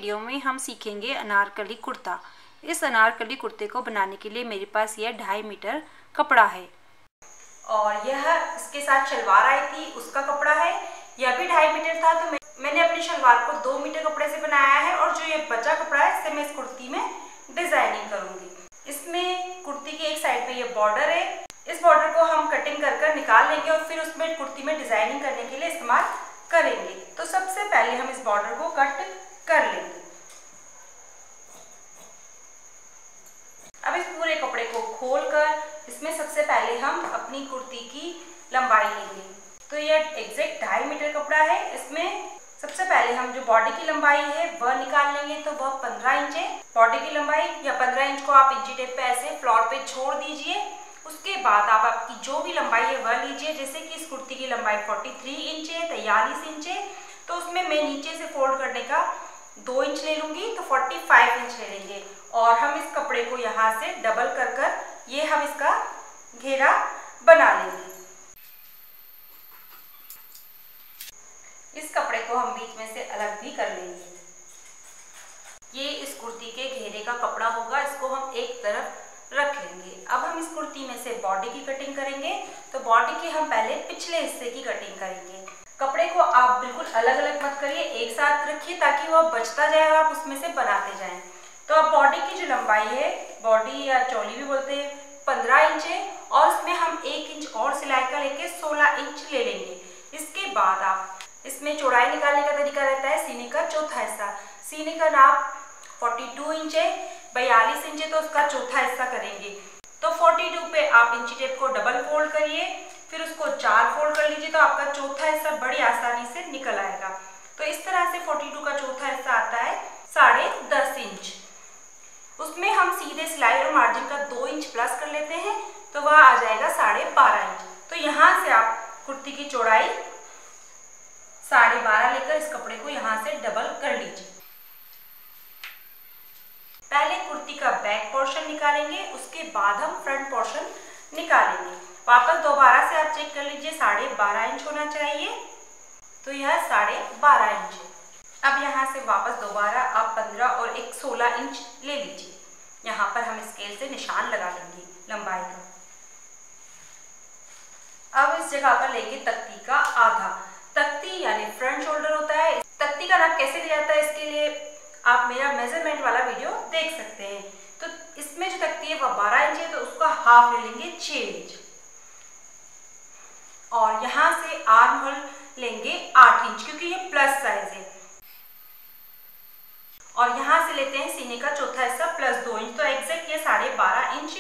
Video में हम सीखेंगे अनारकली कुर्ता। इस अनारकली कुर्ते को बनाने के लिए मेरे पास यह 2.5 मीटर कपड़ा है और यह इसके साथ शलवार आई थी, उसका कपड़ा है। यह भी 2.5 मीटर था, तो मैंने अपनी शलवार को 2 मीटर कपड़े से बनाया है और जो ये बचा कपड़ा है इससे मैं इस कुर्ती में डिजाइनिंग करूंगी। इसमें कुर्ती की एक साइड पे ये बॉर्डर है, इस बॉर्डर को हम कटिंग कर निकाल लेंगे और फिर उसमें कुर्ती में डिजाइनिंग करने के लिए इस्तेमाल करेंगे। तो सबसे पहले हम इस बॉर्डर को कट कर लेंगे। अब इस पूरे कपड़े को खोलकर इसमें सबसे पहले हम अपनी कुर्ती की लंबाई लेंगे। तो यह एग्जैक्ट 2.5 मीटर कपड़ा है। इसमें सबसे पहले हम जो बॉडी की लंबाई है वह निकाल लेंगे, तो वह 15 इंच है। बॉडी की लंबाई या 15 इंच को आप इंची टेप पे ऐसे फ्लोर पे छोड़ दीजिए। उसके बाद आप आपकी जो भी लंबाई है वह लीजिए। जैसे कि इस कुर्ती की लंबाई 43 इंच है, 43 इंच है, तो उसमें मैं नीचे से फोल्ड करने का 2 इंच ले लूंगी, तो 45 इंच ले लेंगे। और हम इस कपड़े को यहाँ से डबल कर ये हम इसका घेरा बना लेंगे। इस कपड़े को हम बीच में से अलग भी कर लेंगे। ये इस कुर्ती के घेरे का कपड़ा होगा, इसको हम एक तरफ रख लेंगे। अब हम इस कुर्ती में से बॉडी की कटिंग करेंगे। तो बॉडी के हम पहले पिछले हिस्से की कटिंग करेंगे। कपड़े को आप बिल्कुल अलग अलग मत करिए, एक साथ रखिए ताकि वह बचता जाए और आप उसमें से बनाते जाएं। तो अब बॉडी की जो लंबाई है, बॉडी या चोली भी बोलते हैं, 15 इंच है और उसमें हम 1 इंच और सिलाई का लेके 16 इंच ले लेंगे। इसके बाद आप इसमें चौड़ाई निकालने का तरीका रहता है सीने का चौथा हिस्सा। सीने का नाप 42 इंच है, 42 इंच है, तो उसका चौथा हिस्सा करेंगे। तो 42 पे आप इंची टेप को डबल फोल्ड करिए, फिर उसको 4 फोल्ड कर लीजिए, तो आपका चौथा हिस्सा बड़ी आसानी से निकल आएगा। तो इस तरह से 42 का चौथा हिस्सा आता है 10.5 इंच। उसमें हम सीधे सिलाई और मार्जिन का 2 इंच प्लस कर लेते हैं, तो वह आ जाएगा 12.5 इंच। तो यहाँ से आप कुर्ती की चौड़ाई 12.5 लेकर इस कपड़े को यहाँ से डबल कर लीजिए। पहले कुर्ती का बैक पोर्शन निकालेंगे, उसके बाद हम फ्रंट पोर्शन निकालेंगे। वापस दोबारा से आप चेक कर लीजिए, 12.5 इंच होना चाहिए, तो यह 12.5 इंच है। अब यहाँ से वापस दोबारा आप 15 और एक 16 इंच ले लीजिए। यहाँ पर हम स्केल से निशान लगा लेंगे लंबाई का। अब इस जगह पर लेंगे तख्ती का आधा। तख्ती यानी फ्रंट शोल्डर होता है। तख्ती का नाप कैसे लिया जाता है, इसके लिए आप मेरा मेजरमेंट वाला वीडियो देख सकते हैं। तो इसमें जो तख्ती है वह 12 इंच है, तो उसका हाफ ले लेंगे 6 इंच। और यहाँ से आर्म होल लेंगे 8 इंच, क्योंकि ये प्लस साइज है। और यहाँ से लेते हैं सीने का चौथा हिस्सा प्लस 2 इंच। तो एग्जैक्ट ये 12.5 इंच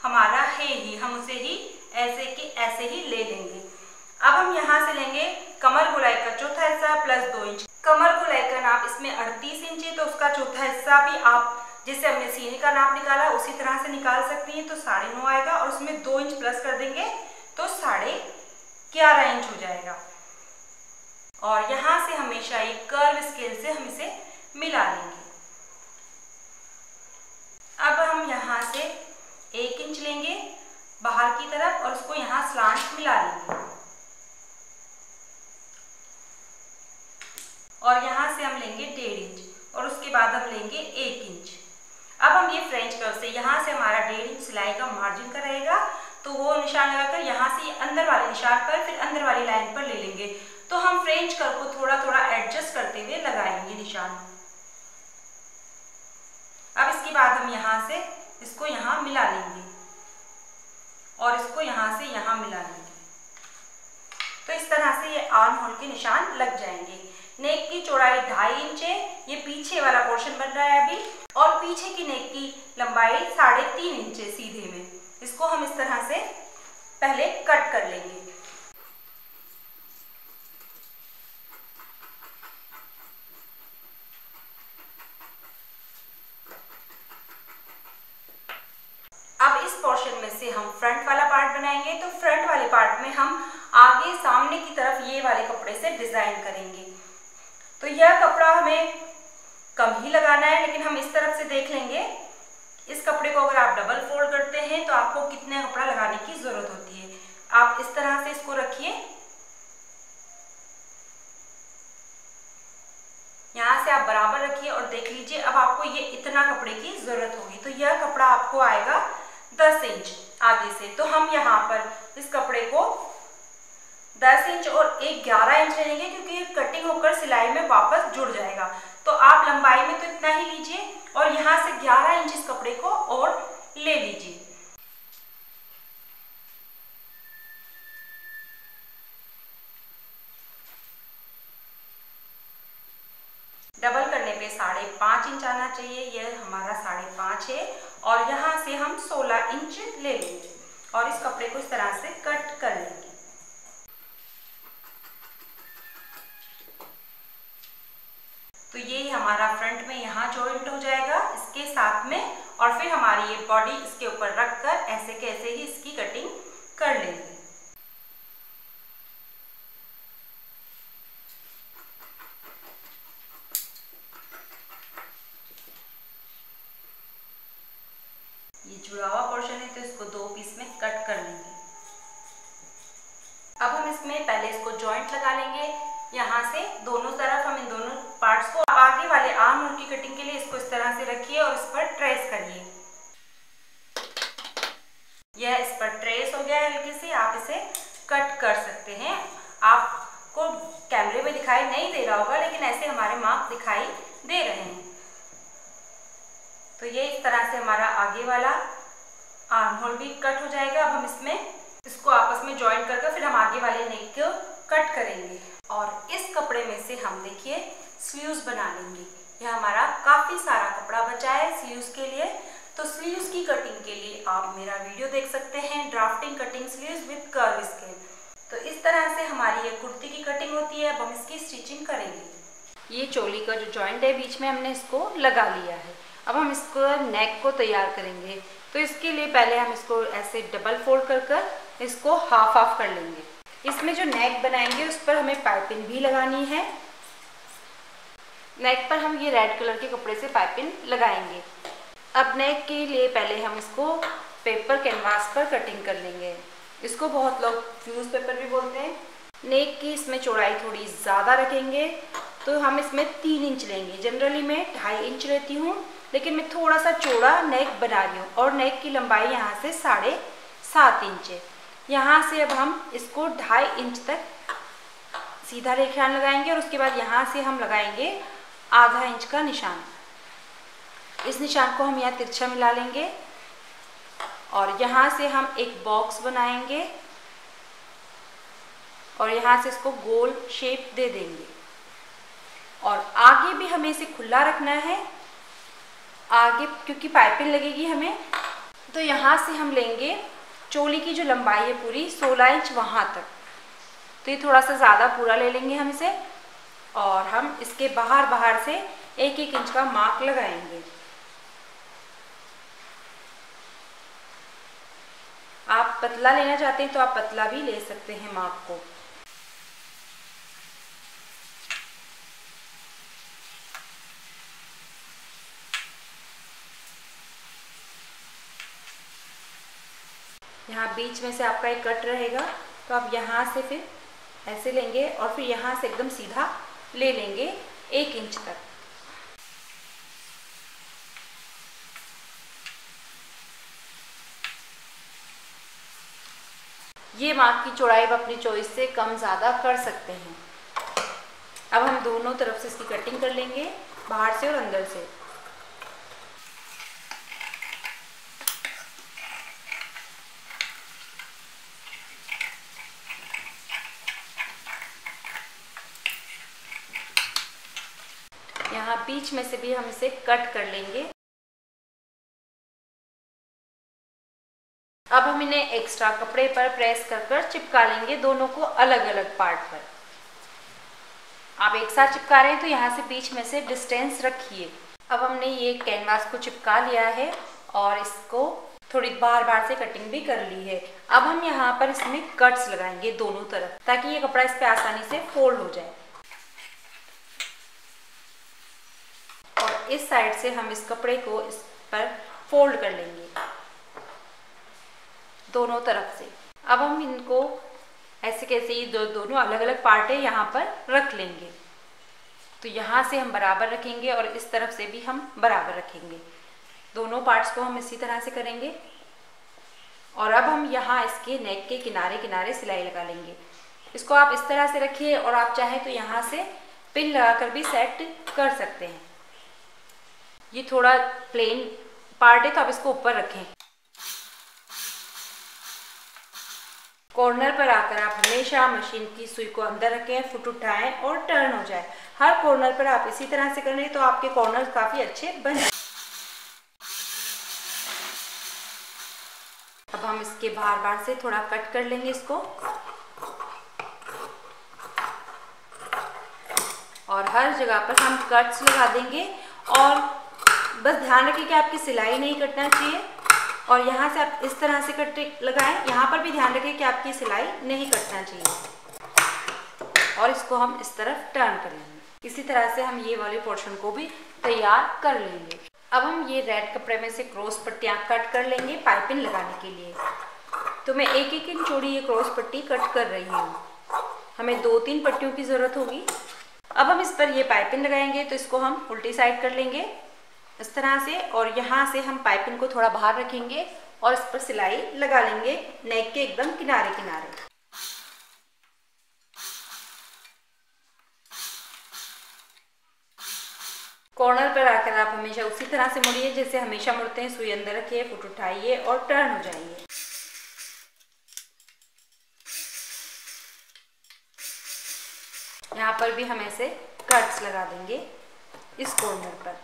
हमारा है ही, हम उसे ही ऐसे के ऐसे ही ले लेंगे। अब हम यहाँ से लेंगे कमर गोलाई का चौथा हिस्सा प्लस 2 इंच। कमर गोलाई का नाप इसमें 38 इंच है, तो उसका चौथा हिस्सा भी आप जैसे हमने सीने का नाप निकाला उसी तरह से निकाल सकती हैं। तो 9.5 आएगा और उसमें 2 इंच प्लस कर देंगे, तो 11.5 इंच हो जाएगा। और यहाँ से हमेशा एक कर्व स्केल से हम इसे मिला लेंगे। अब हम यहाँ से 1 इंच लेंगे बाहर की तरफ और उसको यहाँ स्लांट मिला लेंगे। और यहाँ से हम लेंगे 1.5 इंच और उसके बाद हम लेंगे 1 इंच। अब हम ये फ्रेंच कर्व से यहाँ से हमारा 1.5 इंच सिलाई का मार्जिन का रहेगा, तो वो निशान लगाकर यहाँ से अंदर वाले निशान पर फिर अंदर वाली लाइन पर ले लेंगे। तो हम फ्रेंच कर्व को थोड़ा थोड़ा एडजस्ट करते हुए लगाएंगे निशान। अब इसके बाद हम यहाँ से इसको यहाँ मिला लेंगे और इसको यहाँ से यहाँ मिला लेंगे। तो इस तरह से ये आर्म होल के निशान लग जाएंगे। नेक की चौड़ाई 2.5 इंच है, ये पीछे वाला पोर्शन बन रहा है अभी, और पीछे की नेक की लंबाई 3.5 इंच है सीधे में। इसको हम इस तरह से पहले कट कर लेंगे। अब इस पोर्शन में से हम फ्रंट वाला पार्ट बनाएंगे। तो फ्रंट वाले पार्ट में हम आगे सामने की तरफ ये वाले कपड़े से डिजाइन करेंगे। तो यह कपड़ा हमें कम ही लगाना है, लेकिन हम इस तरफ से देख लेंगे। इस कपड़े को अगर आप डबल फोल्ड करते हैं तो आपको कितना कपड़ा लगाने की जरूरत होती है। आप इस तरह से इसको रखिए, यहाँ से आप बराबर रखिए और देख देख लीजिए, अब आपको ये इतना कपड़े की जरूरत होगी। तो यह कपड़ा आपको आएगा 10 इंच आगे से। तो हम यहाँ पर इस कपड़े को 10 इंच और एक 11 इंच लेंगे, क्योंकि कटिंग होकर सिलाई में वापस जुड़ जाएगा। तो आप लंबाई में तो इतना ही लीजिए और यहाँ से 11 इंच इस कपड़े को और ले लीजिए। डबल करने पे 5.5 इंच आना चाहिए, यह हमारा 5.5 है और यहाँ से हम 16 इंच ले लेंगे और इस कपड़े को इस तरह से कट कर लेंगे। तो ये हमारा फ्रंट में यहाँ जॉइंट हो जाएगा इसके साथ में, और फिर हमारी ये बॉडी इसके ऊपर रखकर ऐसे कैसे ही इसकी कटिंग कर लेंगे। ये जुड़ा हुआ पोर्शन है तो इसको 2 पीस में कट कर लेंगे। अब हम इसमें पहले इसको जॉइंट लगा लेंगे, यहाँ से दोनों तरफ हम इन दोनों पार्ट्स को। आगे वाले आर्म होल की कटिंग के लिए इसको इस तरह से रखिए और इस पर ट्रेस करिए। यह इस पर ट्रेस हो गया है हल्के से, आप इसे कट कर सकते हैं। आपको कैमरे में दिखाई नहीं दे रहा होगा, लेकिन ऐसे हमारे मार्क दिखाई दे रहे हैं। तो ये इस तरह से हमारा आगे वाला आर्म होल भी कट हो जाएगा। अब हम इसको आपस में जॉइन करके फिर हम आगे वाले नेक को कट करेंगे और इस कपड़े में से हम देखिए स्लीव्स बना लेंगे। यह हमारा काफी सारा कपड़ा बचा है स्लीव्स के लिए। तो स्लीव्स की कटिंग के लिए आप मेरा वीडियो देख सकते हैं, drafting cutting sleeves with curve scale. तो इस तरह से हमारी ये कुर्ती की कटिंग होती है। अब हम इसकी स्टिचिंग करेंगे। ये चोली का जो जॉइंट है बीच में हमने इसको लगा लिया है। अब हम इसको नेक को तैयार करेंगे। तो इसके लिए पहले हम इसको ऐसे डबल फोल्ड कर इसको हाफ हाफ कर लेंगे। इसमें जो नेक बनाएंगे उस पर हमें पाइपिंग भी लगानी है। नेक पर हम ये रेड कलर के कपड़े से पाइपिंग लगाएंगे। अब नेक के लिए पहले हम इसको पेपर कैनवास पर कटिंग कर लेंगे। इसको बहुत लोग फ्यूज पेपर भी बोलते हैं। नेक की इसमें चौड़ाई थोड़ी ज़्यादा रखेंगे, तो हम इसमें 3 इंच लेंगे। जनरली मैं 2.5 इंच लेती हूँ, लेकिन मैं थोड़ा सा चौड़ा नेक बना रही हूँ और नेक की लंबाई यहाँ से 7.5 इंच है। यहाँ से अब हम इसको 2.5 इंच तक सीधा रेखाएं लगाएंगे और उसके बाद यहाँ से हम लगाएंगे आधा इंच का निशान। इस निशान को हम यहाँ तिरछा मिला लेंगे और यहाँ से हम एक बॉक्स बनाएंगे और यहाँ से इसको गोल शेप दे देंगे। और आगे भी हमें इसे खुला रखना है, आगे क्योंकि पाइपिंग लगेगी हमें। तो यहाँ से हम लेंगे चोली की जो लंबाई है पूरी 16 इंच वहाँ तक। तो ये थोड़ा सा ज़्यादा पूरा ले लेंगे हम इसे और हम इसके बाहर से 1-1 इंच का मार्क लगाएंगे। आप पतला लेना चाहते हैं तो आप पतला भी ले सकते हैं मार्क को। यहाँ बीच में से आपका एक कट रहेगा, तो आप यहाँ से फिर ऐसे लेंगे और फिर यहाँ से एकदम सीधा ले लेंगे 1 इंच तक। ये मार्क की चौड़ाई आप अपनी चॉइस से कम ज़्यादा कर सकते हैं। अब हम दोनों तरफ से इसकी कटिंग कर लेंगे, बाहर से और अंदर से। यहाँ बीच में से भी हम इसे कट कर लेंगे। अब हम इन्हें एक्स्ट्रा कपड़े पर प्रेस कर चिपका लेंगे, दोनों को अलग अलग पार्ट पर। आप एक साथ चिपका रहे हैं तो यहाँ से बीच में से डिस्टेंस रखिए। अब हमने ये कैनवास को चिपका लिया है और इसको थोड़ी बार से कटिंग भी कर ली है। अब हम यहाँ पर इसमें कट्स लगाएंगे दोनों तरफ, ताकि ये कपड़ा इस पे आसानी से फोल्ड हो जाए। और इस साइड से हम इस कपड़े को इस पर फोल्ड कर लेंगे दोनों तरफ से। अब हम इनको ऐसे कैसे ही दोनों अलग अलग पार्ट है यहाँ पर रख लेंगे। तो यहाँ से हम बराबर रखेंगे और इस तरफ से भी हम बराबर रखेंगे। दोनों पार्ट्स को हम इसी तरह से करेंगे। और अब हम यहाँ इसके नेक के किनारे किनारे सिलाई लगा लेंगे। इसको आप इस तरह से रखिए और आप चाहें तो यहाँ से पिन लगाकर भी सेट कर सकते हैं। ये थोड़ा प्लेन पार्ट है तो आप इसको ऊपर रखें। कॉर्नर पर आकर आप हमेशा मशीन की सुई को अंदर रखें, फुट उठाएं और टर्न हो जाए। हर कॉर्नर पर आप इसी तरह से करेंगे तो आपके कॉर्नर काफ़ी अच्छे बन जाएंगे। अब हम इसके बार बार से थोड़ा कट कर लेंगे इसको, और हर जगह पर हम कट्स लगा देंगे। और बस ध्यान रखिए कि आपकी सिलाई नहीं कटना चाहिए, और यहाँ से आप इस तरह से कट लगाएं। यहाँ पर भी ध्यान रखिए कि आपकी सिलाई नहीं कटना चाहिए। और इसको हम इस तरफ टर्न कर लेंगे। इसी तरह से हम ये वाले पोर्शन को भी तैयार कर लेंगे। अब हम ये रेड कपड़े में से क्रॉस पट्टियाँ कट कर लेंगे पाइपिंग लगाने के लिए। तो मैं 1-1 इंच चौड़ी ये क्रॉस पट्टी कट कर रही हूँ। हमें 2-3 पट्टियों की ज़रूरत होगी। अब हम इस पर ये पाइपिंग लगाएंगे तो इसको हम उल्टी साइड कर लेंगे इस तरह से, और यहाँ से हम पाइपिंग को थोड़ा बाहर रखेंगे और इस पर सिलाई लगा लेंगे नेक के एकदम किनारे किनारे। कॉर्नर पर आकर आप हमेशा उसी तरह से मुड़िए जैसे हमेशा मुड़ते हैं। सुई अंदर रखिए, फुट उठाइए और टर्न हो जाइए। यहाँ पर भी हम ऐसे कट्स लगा देंगे इस कॉर्नर पर।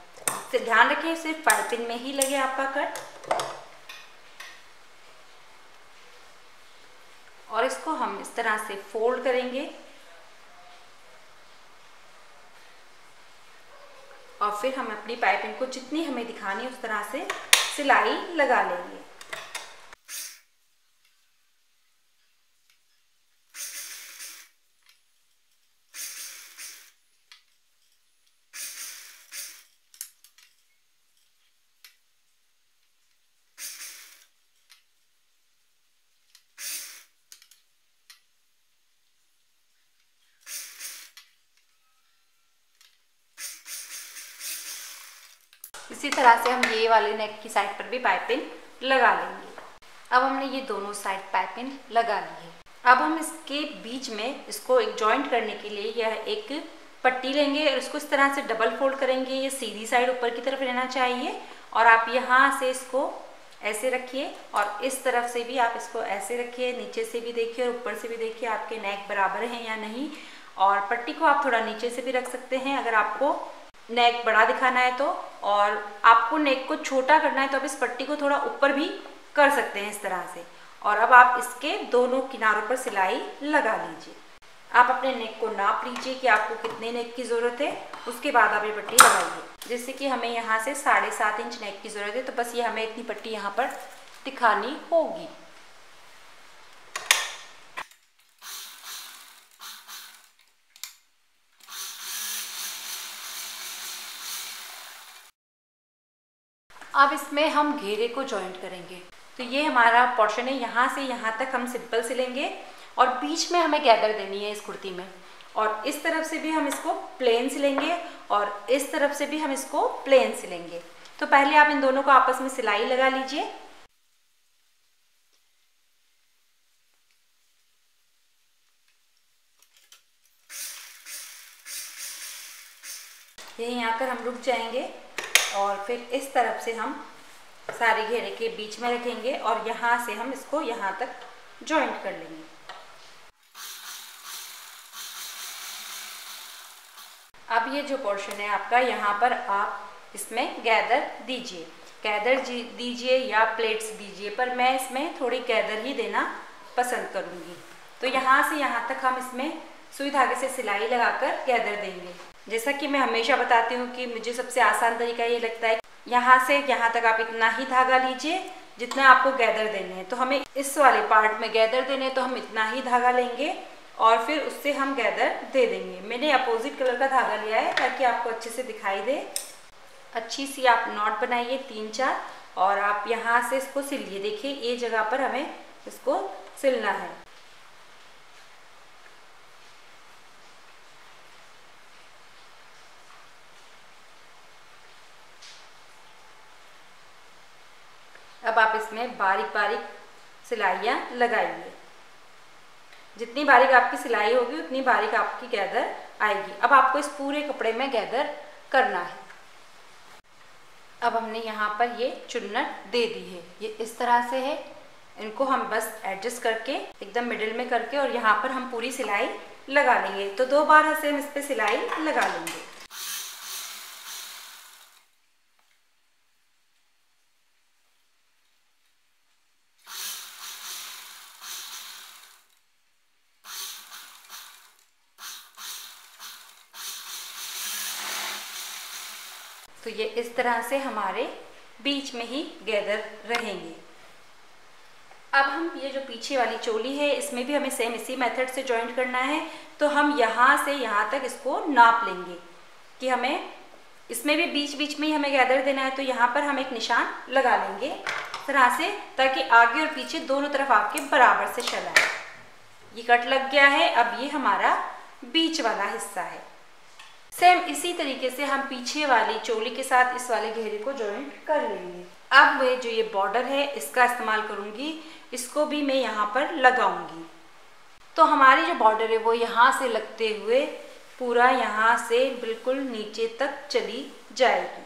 तो ध्यान रखिए सिर्फ पाइपिंग में ही लगे आपका कट। और इसको हम इस तरह से फोल्ड करेंगे और फिर हम अपनी पाइपिंग को जितनी हमें दिखानी है उस तरह से सिलाई लगा लेंगे। इसी तरह से हम ये वाले नेक की साइड पर भी पाइपिंग लगा लेंगे। अब हमने ये दोनों साइड पाइपिंग लगा ली है। अब हम इसके बीच में इसको एक जॉइंट करने के लिए यह एक पट्टी लेंगे और इसको इस तरह से डबल फोल्ड करेंगे। ये सीधी साइड ऊपर की तरफ रहना चाहिए और आप यहाँ से इसको ऐसे रखिए और इस तरफ से भी आप इसको ऐसे रखिए। नीचे से भी देखिए और ऊपर से भी देखिए आपके नेक बराबर हैं या नहीं। और पट्टी को आप थोड़ा नीचे से भी रख सकते हैं अगर आपको नेक बड़ा दिखाना है तो, और आपको नेक को छोटा करना है तो आप इस पट्टी को थोड़ा ऊपर भी कर सकते हैं इस तरह से। और अब आप इसके दोनों किनारों पर सिलाई लगा लीजिए। आप अपने नेक को नाप लीजिए कि आपको कितने नेक की ज़रूरत है, उसके बाद आप ये पट्टी लगाइए। जैसे कि हमें यहाँ से 7.5 इंच नेक की ज़रूरत है तो बस ये हमें इतनी पट्टी यहाँ पर दिखानी होगी। अब इसमें हम घेरे को जॉइंट करेंगे। तो ये हमारा पोर्शन है, यहाँ से यहाँ तक हम सिंपल सिलेंगे और बीच में हमें गैदर देनी है इस कुर्ती में। और इस तरफ से भी हम इसको प्लेन सिलेंगे और इस तरफ से भी हम इसको प्लेन सिलेंगे। तो पहले आप इन दोनों को आपस में सिलाई लगा लीजिए। यहीं आकर हम रुक जाएंगे और फिर इस तरफ से हम सारे घेरे के बीच में रखेंगे और यहाँ से हम इसको यहाँ तक जॉइंट कर लेंगे। अब ये जो पोर्शन है आपका, यहाँ पर आप इसमें गैदर दीजिए। गैदर दीजिए या प्लेट्स दीजिए, पर मैं इसमें थोड़ी गैदर ही देना पसंद करूँगी। तो यहाँ से यहाँ तक हम इसमें सुई धागे से सिलाई लगाकर गैदर देंगे। जैसा कि मैं हमेशा बताती हूँ कि मुझे सबसे आसान तरीका ये लगता है, यहाँ से यहाँ तक आप इतना ही धागा लीजिए जितना आपको गैदर देने हैं। तो हमें इस वाले पार्ट में गैदर देने हैं तो हम इतना ही धागा लेंगे और फिर उससे हम गैदर दे देंगे। मैंने अपोजिट कलर का धागा लिया है ताकि आपको अच्छे से दिखाई दे। अच्छी सी आप नॉट बनाइए 3-4 और आप यहाँ से इसको सिलिए। देखिए ये जगह पर हमें इसको सिलना है। अब आप इसमें बारीक बारीक सिलाइयाँ लगाइए। जितनी बारीक आपकी सिलाई होगी उतनी बारीक आपकी गैदर आएगी। अब आपको इस पूरे कपड़े में गैदर करना है। अब हमने यहाँ पर ये चुन्नट दे दी है, ये इस तरह से है। इनको हम बस एडजस्ट करके एकदम मिडिल में करके और यहाँ पर हम पूरी सिलाई लगा लेंगे। तो 2 बार से हम इस पर सिलाई लगा लेंगे। तो ये इस तरह से हमारे बीच में ही गैदर रहेंगे। अब हम ये जो पीछे वाली चोली है इसमें भी हमें सेम इसी मेथड से जॉइंट करना है। तो हम यहाँ से यहाँ तक इसको नाप लेंगे कि हमें इसमें भी बीच बीच में ही हमें गैदर देना है। तो यहाँ पर हम एक निशान लगा लेंगे इस तरह से, ताकि आगे और पीछे दोनों तरफ आपके बराबर से चलाए। ये कट लग गया है। अब ये हमारा बीच वाला हिस्सा है। सेम इसी तरीके से हम पीछे वाली चोली के साथ इस वाले घेरे को जॉइंट कर लेंगे। अब मैं जो ये बॉर्डर है इसका इस्तेमाल करूंगी, इसको भी मैं यहाँ पर लगाऊंगी। तो हमारी जो बॉर्डर है वो यहाँ से लगते हुए पूरा यहाँ से बिल्कुल नीचे तक चली जाएगी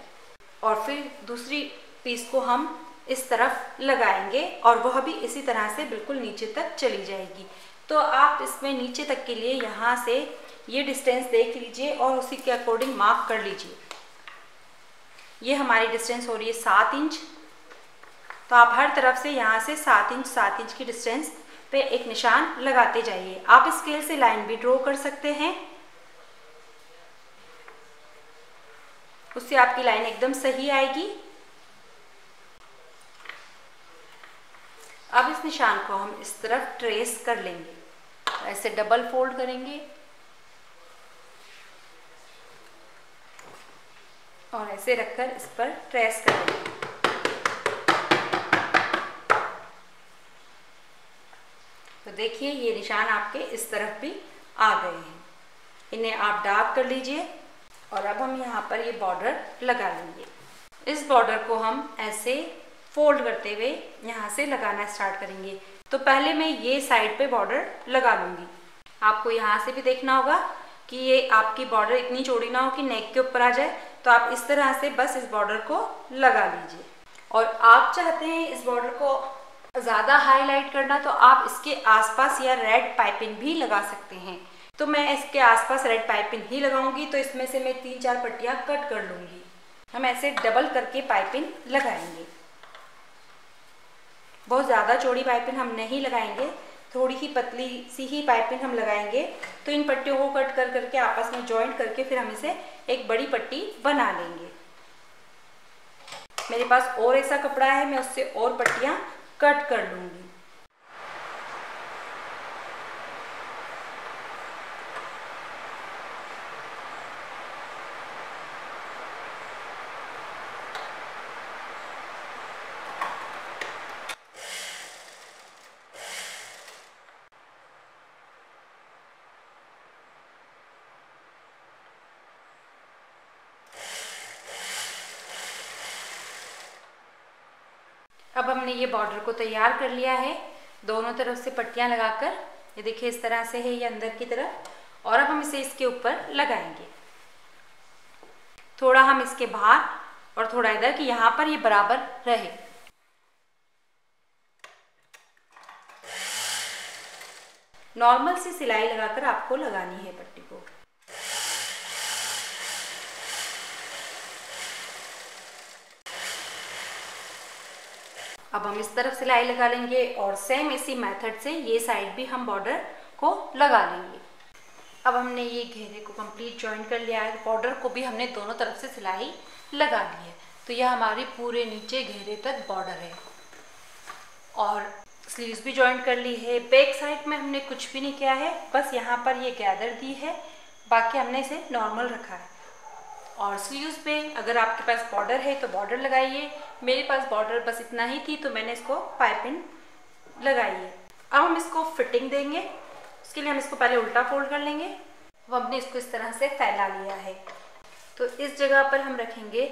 और फिर दूसरी पीस को हम इस तरफ लगाएंगे और वह भी इसी तरह से बिल्कुल नीचे तक चली जाएगी। तो आप इसमें नीचे तक के लिए यहाँ से ये डिस्टेंस देख लीजिए और उसी के अकॉर्डिंग मार्क कर लीजिए। ये हमारी डिस्टेंस हो रही है 7 इंच। तो आप हर तरफ से यहाँ से 7 इंच की डिस्टेंस पे एक निशान लगाते जाइए। आप स्केल से लाइन भी ड्रॉ कर सकते हैं, उससे आपकी लाइन एकदम सही आएगी। अब इस निशान को हम इस तरफ ट्रेस कर लेंगे। ऐसे डबल फोल्ड करेंगे और ऐसे रखकर इस पर ट्रेस करेंगे। तो देखिए ये निशान आपके इस तरफ भी आ गए हैं। इन्हें आप डार्क कर लीजिए और अब हम यहाँ पर ये बॉर्डर लगा लेंगे। इस बॉर्डर को हम ऐसे फोल्ड करते हुए यहाँ से लगाना स्टार्ट करेंगे। तो पहले मैं ये साइड पे बॉर्डर लगा लूँगी। आपको यहाँ से भी देखना होगा कि ये आपकी बॉर्डर इतनी चौड़ी ना हो कि नेक के ऊपर आ जाए। तो आप इस तरह से बस इस बॉर्डर को लगा लीजिए। और आप चाहते हैं इस बॉर्डर को ज़्यादा हाईलाइट करना तो आप इसके आसपास या रेड पाइपिंग भी लगा सकते हैं। तो मैं इसके आसपास रेड पाइपिंग ही लगाऊंगी। तो इसमें से मैं 3-4 पट्टियाँ कट कर लूँगी। हम ऐसे डबल करके पाइपिंग लगाएंगे। बहुत ज़्यादा चौड़ी पाइपिंग हम नहीं लगाएंगे, थोड़ी ही पतली सी ही पाइपिंग हम लगाएंगे। तो इन पट्टियों को कट कर करके आपस में जॉइंट करके फिर हम इसे एक बड़ी पट्टी बना लेंगे। मेरे पास और ऐसा कपड़ा है, मैं उससे और पट्टियाँ कट कर लूँगी। अब हमने ये बॉर्डर को तैयार कर लिया है। दोनों तरफ से पट्टियाँ लगाकर ये देखिए इस तरह से है ये अंदर की तरफ। और अब हम इसे इसके ऊपर लगाएंगे। थोड़ा हम इसके बाहर और थोड़ा इधर कि यहाँ पर ये बराबर रहे। नॉर्मल सी सिलाई लगाकर आपको लगानी है पट्टी को। अब हम इस तरफ सिलाई लगा लेंगे और सेम इसी मेथड से ये साइड भी हम बॉर्डर को लगा लेंगे। अब हमने ये घेरे को कंप्लीट जॉइन कर लिया है। बॉर्डर को भी हमने दोनों तरफ से सिलाई लगा ली है। तो यह हमारी पूरे नीचे घेरे तक बॉर्डर है और स्लीव्स भी जॉइन कर ली है। बैक साइड में हमने कुछ भी नहीं किया है, बस यहाँ पर ये गैदर दी है, बाकी हमने इसे नॉर्मल रखा है। और स्लीव्स पे अगर आपके पास बॉर्डर है तो बॉर्डर लगाइए। मेरे पास बॉर्डर बस इतना ही थी तो मैंने इसको पाइपिंग लगाई है। अब हम इसको फिटिंग देंगे। उसके लिए हम इसको पहले उल्टा फोल्ड कर लेंगे। अब हमने इसको इस तरह से फैला लिया है। तो इस जगह पर हम रखेंगे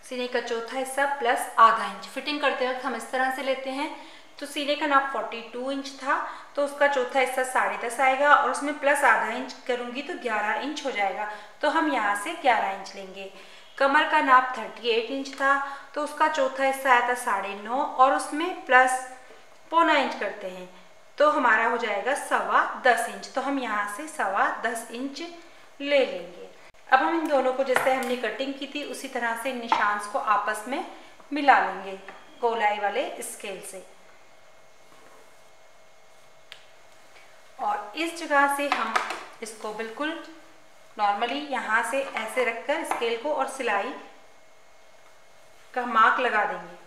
सीने का चौथा हिस्सा प्लस आधा इंच। फिटिंग करते वक्त हम इस तरह से लेते हैं। तो सीने का नाप 42 इंच था, तो उसका चौथा हिस्सा 10.5 आएगा और उसमें प्लस आधा इंच करूँगी तो 11 इंच हो जाएगा। तो हम यहाँ से 11 इंच लेंगे। कमर का नाप 38 इंच था, तो उसका चौथा हिस्सा आया था 9.5 और उसमें प्लस पौना इंच करते हैं तो हमारा हो जाएगा 10.25 इंच। तो हम यहाँ से 10.25 इंच ले लेंगे। अब हम इन दोनों को जैसे हमने कटिंग की थी उसी तरह से निशान को आपस में मिला लेंगे गोलाई वाले स्केल से। और इस जगह से हम इसको बिल्कुल नॉर्मली यहाँ से ऐसे रखकर स्केल को और सिलाई का मार्क लगा देंगे।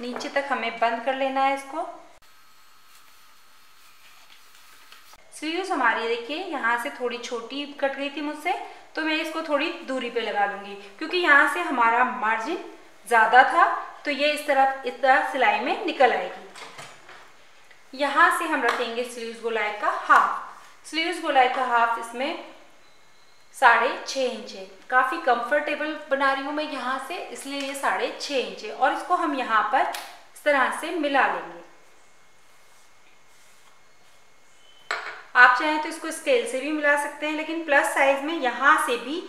नीचे तक हमें बंद कर लेना है इसको। स्लीव्स हमारी देखिए यहाँ से थोड़ी छोटी कट गई थी मुझसे, तो मैं इसको थोड़ी दूरी पे लगा लूंगी क्योंकि यहाँ से हमारा मार्जिन ज़्यादा था, तो ये इस तरह सिलाई में निकल आएगी। यहाँ से हम रखेंगे स्लीव्स गोलाई का हाफ। स्लीव्स गोलाई का हाफ इसमें 6.5 इंच है। काफ़ी कंफर्टेबल बना रही हूँ मैं यहाँ से, इसलिए ये 6.5 इंच है। और इसको हम यहाँ पर इस तरह से मिला लेंगे। आप चाहें तो इसको स्केल से भी मिला सकते हैं, लेकिन प्लस साइज में यहाँ से भी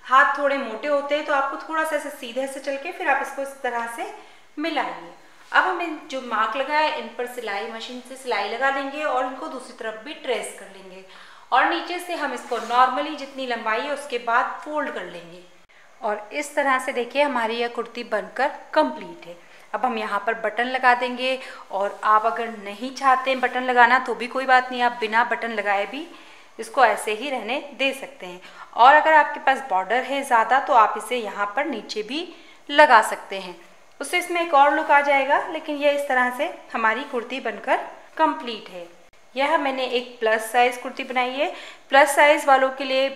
हाथ थोड़े मोटे होते हैं, तो आपको थोड़ा सा ऐसे सीधे से चल के फिर आप इसको इस तरह से मिलाइए। अब हम जो मार्क लगाए इन पर सिलाई मशीन से सिलाई लगा लेंगे और इनको दूसरी तरफ भी ट्रेस कर लेंगे और नीचे से हम इसको नॉर्मली जितनी लंबाई है उसके बाद फोल्ड कर लेंगे। और इस तरह से देखिए हमारी यह कुर्ती बनकर कंप्लीट है। अब हम यहाँ पर बटन लगा देंगे और आप अगर नहीं चाहते हैं बटन लगाना तो भी कोई बात नहीं, आप बिना बटन लगाए भी इसको ऐसे ही रहने दे सकते हैं। और अगर आपके पास बॉर्डर है ज़्यादा तो आप इसे यहाँ पर नीचे भी लगा सकते हैं, उससे इसमें एक और लुक आ जाएगा। लेकिन यह इस तरह से हमारी कुर्ती बनकर कंप्लीट है। यह मैंने एक प्लस साइज़ कुर्ती बनाई है। प्लस साइज़ वालों के लिए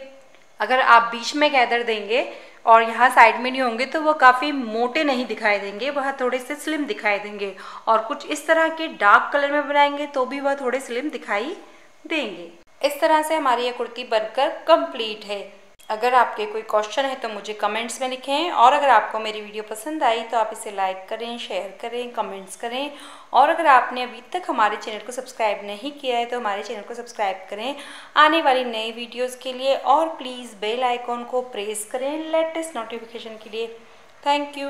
अगर आप बीच में गैदर देंगे और यहाँ साइड में नहीं होंगे तो वह काफ़ी मोटे नहीं दिखाई देंगे, वह थोड़े से स्लिम दिखाई देंगे। और कुछ इस तरह के डार्क कलर में बनाएंगे तो भी वह थोड़े स्लिम दिखाई देंगे। इस तरह से हमारी ये कुर्ती बनकर कंप्लीट है। अगर आपके कोई क्वेश्चन है तो मुझे कमेंट्स में लिखें, और अगर आपको मेरी वीडियो पसंद आई तो आप इसे लाइक करें, शेयर करें, कमेंट्स करें। और अगर आपने अभी तक हमारे चैनल को सब्सक्राइब नहीं किया है तो हमारे चैनल को सब्सक्राइब करें आने वाली नई वीडियोस के लिए, और प्लीज़ बेल आइकॉन को प्रेस करें लेटेस्ट नोटिफिकेशन के लिए। Thank you.